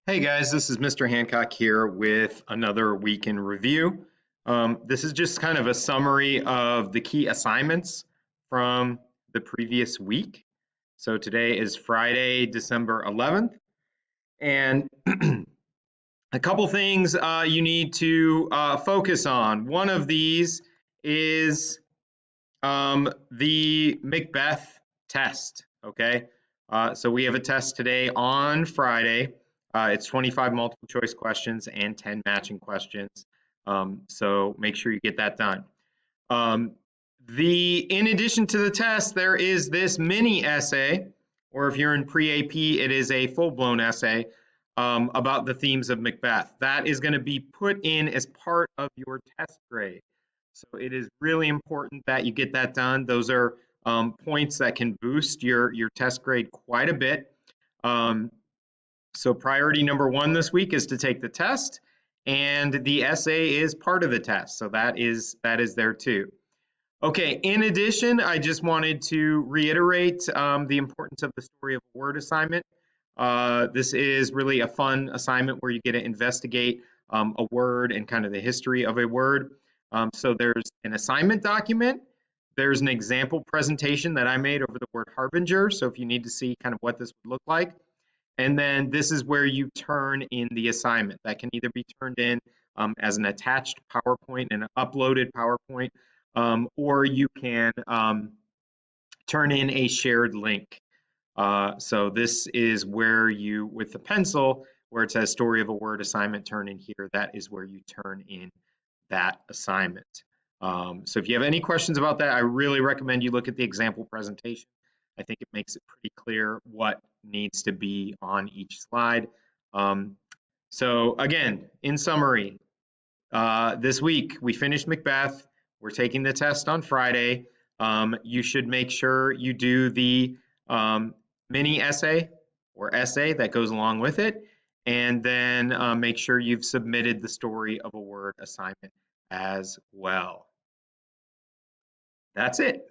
Hey guys, this is Mr. Hancock here with another week in review. This is just kind of a summary of the key assignments from the previous week. So today is Friday, December 11th, and a couple things you need to focus on. One of these is the Macbeth test. Okay, so we have a test today on Friday. It's 25 multiple choice questions and 10 matching questions. So make sure you get that done. Um, in addition to the test, there is this mini essay, or if you're in pre-AP, it is a full-blown essay about the themes of Macbeth. That is going to be put in as part of your test grade. So it is really important that you get that done. Those are points that can boost your test grade quite a bit. So priority number one this week is to take the test, and the essay is part of the test. So that is there too. Okay, in addition, I just wanted to reiterate the importance of the story of a word assignment. This is really a fun assignment where you get to investigate a word and kind of the history of a word. So there's an assignment document. There's an example presentation that I made over the word harbinger. So if you need to see kind of what this would look like. And then this is where you turn in the assignment. That can either be turned in as an attached PowerPoint and an uploaded PowerPoint, or you can turn in a shared link. So this is where you, with the pencil, where it says story of a word assignment, turn in here, that is where you turn in that assignment. So if you have any questions about that, I really recommend you look at the example presentation. I think it makes it pretty clear what needs to be on each slide. So again, in summary, this week we finished Macbeth. We're taking the test on Friday. You should make sure you do the mini essay or essay that goes along with it, and then make sure you've submitted the story of a word assignment as well. That's it.